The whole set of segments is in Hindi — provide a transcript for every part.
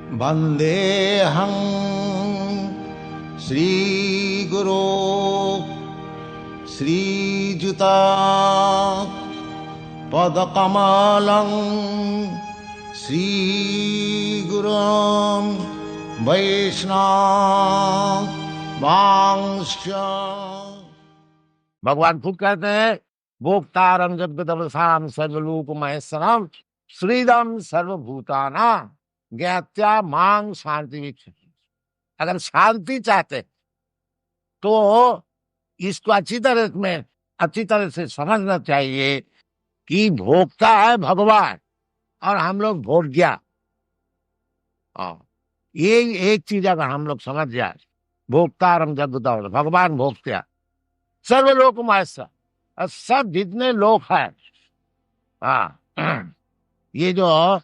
वन्देऽहं श्रीगुरो श्रीयुता पदकमलं श्रीगुरुं वैष्णवांश्च। भगवान खुद कहते हैं भोक्तारं जगदवसाम सर्वलोक महेश्वरम श्रीदम सर्वभूताना ज्ञात्या मांग शांति विच्छति। अगर शांति चाहते तो इसको अच्छी तरह से समझना चाहिए कि भोक्ता है भगवान और हम लोग भोग्या। ये एक चीज अगर हम लोग समझ जाए, भोक्तारम जगदवसाम, भगवान भोक्ता सर्वलोक महेश्वर, सब जितने लोक है, ये जो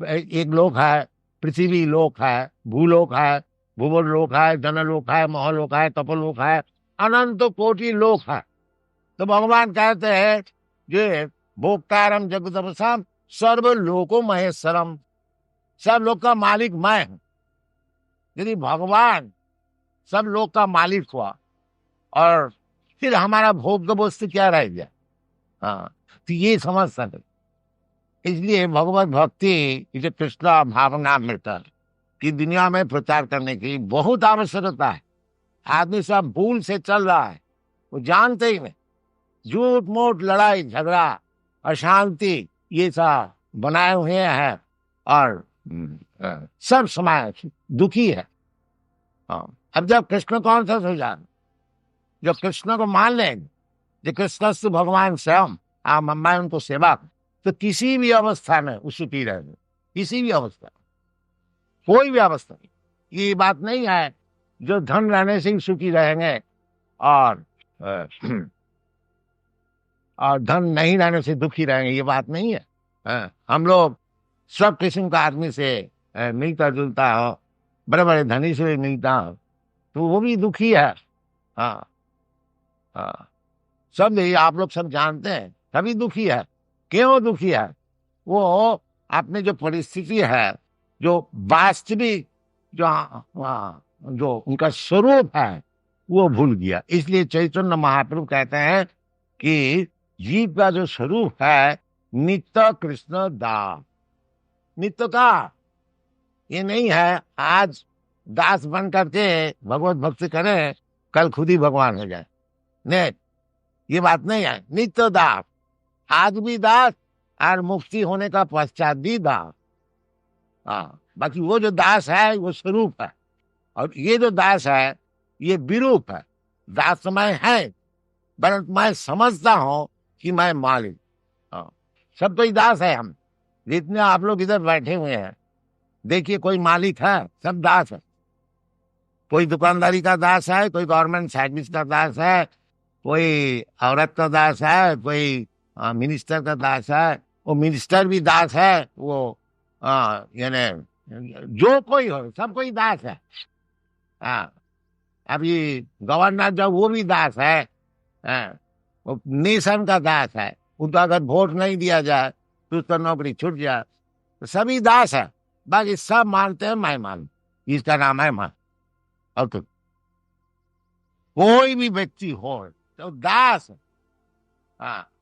एक लोक है, पृथ्वी लोक है, भूलोक है, भूवल लोक है, जनलोक है, महलोक है, तपलोक है, अनंत कोटि लोक है। तो भगवान कहते हैं ये भोक्तारम जगदवसाम सर्वलोको महेश्वरम, सब लोग का मालिक मैं हूं। यदि भगवान सब लोग का मालिक हुआ और फिर हमारा भोग वस्तु क्या रह गया? तो ये समझ सके। इसलिए भगवत भक्ति इसे कृष्ण भावना मिलता कि दुनिया में प्रचार करने की बहुत आवश्यकता है। आदमी सब भूल से चल रहा है, वो जानते ही नहीं, झूठ मूठ, लड़ाई झगड़ा, अशांति, ये सब बनाए हुए हैं और सब समाज दुखी है। अब जब कृष्ण कौन सा सुझाव, जब कृष्ण को मान लेंगे, जो कृष्ण भगवान स्वयं, मैं उनको सेवा, तो किसी भी अवस्था में वो सुखी रहेंगे। किसी भी अवस्था, कोई भी अवस्था, ये बात नहीं है जो धन रहने से ही सुखी रहेंगे और धन नहीं रहने से दुखी रहेंगे, ये बात नहीं है। हम लोग सब किस्म का आदमी से मिलता जुलता हो, बड़े बड़े धनी से भी मिलता हो तो वो भी दुखी है। सब आप लोग सब जानते हैं, सभी दुखी है। क्यों दुखी है? वो अपने जो परिस्थिति है, जो वास्तविक जो उनका स्वरूप है, वो भूल गया। इसलिए चैतन्य महाप्रभु कहते हैं कि जीव का जो स्वरूप है नित्य कृष्ण दास। नित्य का ये नहीं है आज दास बन करके भगवत भक्ति करें, कल खुद ही भगवान हो जाए, नहीं, ये बात नहीं है। नित्य दास, आज भी दास और मुक्ति होने का पश्चात भी दास। बाकी वो जो दास है वो स्वरूप है, और ये जो दास है ये विरूप है। दास तो मैं है, परंतु मैं समझता हूं कि मैं मालिक। सब तो ही दास है। हम जितने आप लोग इधर बैठे हुए हैं, देखिए कोई मालिक है? सब दास है। कोई दुकानदारी का दास है, कोई गवर्नमेंट सर्विस का दास है, कोई औरत का दास है, कोई मिनिस्टर का दास है, वो मिनिस्टर भी दास है, वो यानी जो कोई हो सब कोई दास है। अभी गवर्नर जो वो भी दास है, वो नेशन का दास है। उनको अगर वोट नहीं दिया जाए तो उसका नौकरी छूट जाए। तो सभी दास है, बाकी सब मानते हैं मैं मानू, इसका नाम है मान। और तो कोई भी व्यक्ति हो तो दास,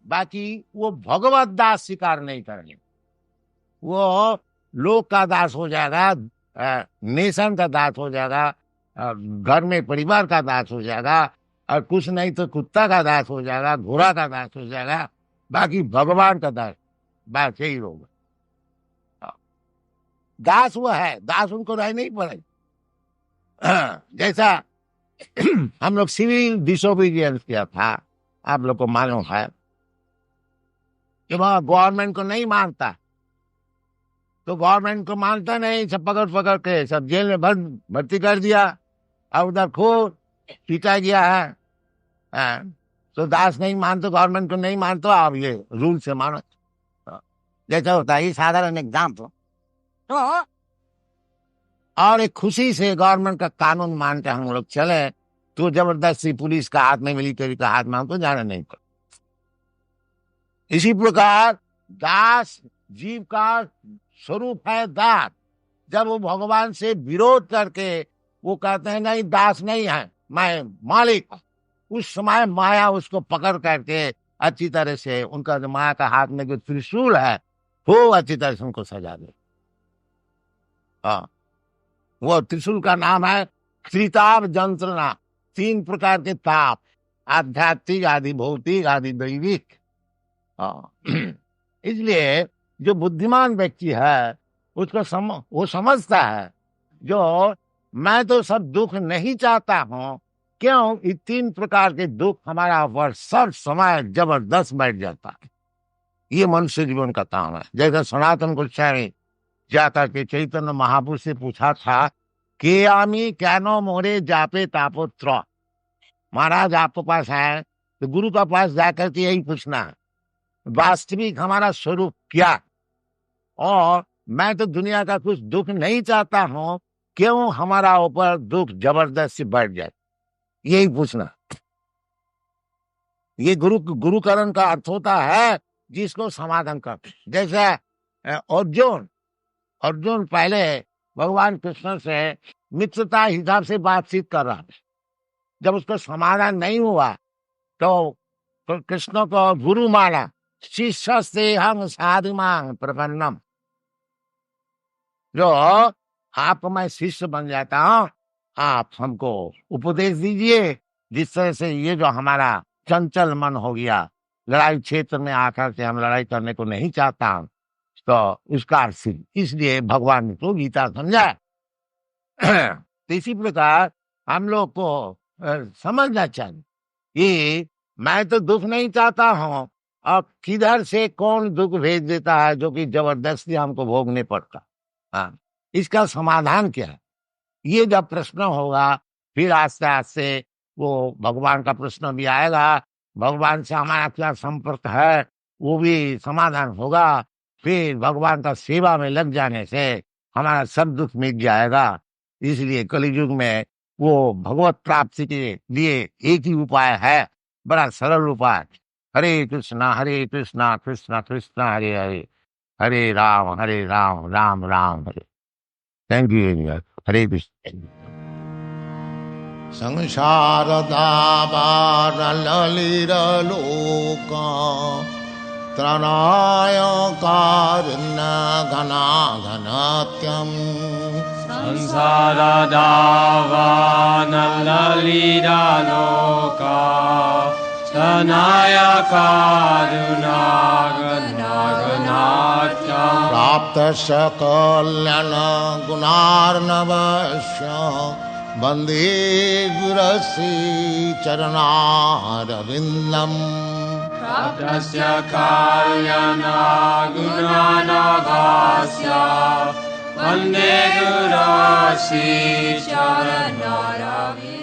बाकी वो भगवत दास स्वीकार नहीं करेंगे। वो लोक का दास हो जाएगा, नेशन का दास हो जाएगा, घर में परिवार का दास हो जाएगा, और कुछ नहीं तो कुत्ता का दास हो जाएगा, घोड़ा का दास हो जाएगा, बाकी भगवान का दास, बस यही होगा। दास वो है, दास उनको रह नहीं पड़ेगा। जैसा हम लोग सिविल डिसोबीडियंस किया था, आप लोग को मालूम है कि वह गवर्नमेंट को नहीं मानता, तो गवर्नमेंट को मानता नहीं, सब पकड़ पकड़ के सब जेल में भर्ती कर दिया, और उधर खूब पीटा गया है। तो दास नहीं मानते, गवर्नमेंट को नहीं मानते, आप ये रूल से मानो। जैसा होता है, ये साधारण एग्जाम्पल। तो और एक खुशी से गवर्नमेंट का कानून मानते हम लोग चले, तो जबरदस्ती पुलिस का हाथ में, मिलिट्री का हाथ में हमको जाना नहीं पड़ा। इसी प्रकार दास जीव का स्वरूप है दास, जब वो भगवान से विरोध करके वो कहते हैं नहीं दास नहीं है, मैं मालिक, उस समय माया उसको पकड़ करके अच्छी तरह से उनका जो माया का हाथ में जो त्रिशूल है वो अच्छी तरह से उनको सजा दे। हाँ, वो त्रिशूल का नाम है त्रिताप यंत्रणा। 3 प्रकार के ताप, आध्यात्मिक, आदि भौतिक, आदि दैविक। हाँ, इसलिए जो बुद्धिमान व्यक्ति है उसको वो समझता है जो मैं तो सब दुख नहीं चाहता हूं, क्यों ये 3 प्रकार के दुख हमारा ऊपर सब समय जबरदस्त बैठ जाता है। ये मनुष्य जीवन का काम है। जैसे सनातन गोस्वामी जाकर के चैतन्य महापुरुष से पूछा था कि आमी कैनो मोरे जापे तापोत्र। महाराज आपके पास है तो गुरु के पास जाकर के यही पूछना है वास्तविक हमारा स्वरूप क्या, और मैं तो दुनिया का कुछ दुख नहीं चाहता हूं, क्यों हमारा ऊपर दुख जबरदस्त से बढ़ जाए, यही पूछना। ये गुरुकरण का अर्थ होता है जिसको समाधान कर। जैसे अर्जुन पहले भगवान कृष्ण से मित्रता हिसाब से बातचीत कर रहा था, जब उसको समाधान नहीं हुआ तो कृष्ण को गुरु माना, शिष्य से हम साधु मांग प्रपन्नम, जो आप मैं शिष्य बन जाता हूं, आप हमको उपदेश दीजिए जिस तरह से ये जो हमारा चंचल मन हो गया, लड़ाई क्षेत्र में आकर के हम लड़ाई करने को नहीं चाहता हूं, तो उसका इसलिए भगवान ने तो गीता समझा। तो इसी प्रकार हम लोग को समझना चाहिए कि मैं तो दुख नहीं चाहता हूं, और किधर से कौन दुख भेज देता है जो कि जबरदस्ती हमको भोगने पड़ता। हाँ, इसका समाधान क्या है, ये जब प्रश्न होगा फिर आस्ते आस्ते वो भगवान का प्रश्न भी आएगा, भगवान से हमारा क्या संपर्क है वो भी समाधान होगा। फिर भगवान का सेवा में लग जाने से हमारा सब दुख मिट जाएगा। इसलिए कलियुग में वो भगवत प्राप्ति के लिए एक ही उपाय है, बड़ा सरल उपाय, हरे कृष्णा कृष्णा कृष्णा हरे हरे, हरे राम राम राम हरे। Thank you. हरे कृष्ण। संसार दावार ललिरलोका त्रणाय कारुण्य घनाघनात्यम् संसारदावानललिरालोका त्रणाय कारुण्यागनागनात्यम् प्राप्तस्य कल्याण गुणार्णवस्य वन्दे गुरश्री चरणारविन्दम् प्राप्तस्य कल्याणगुणानभास्य वन्दे गुरश्री चरणारविन्दम्।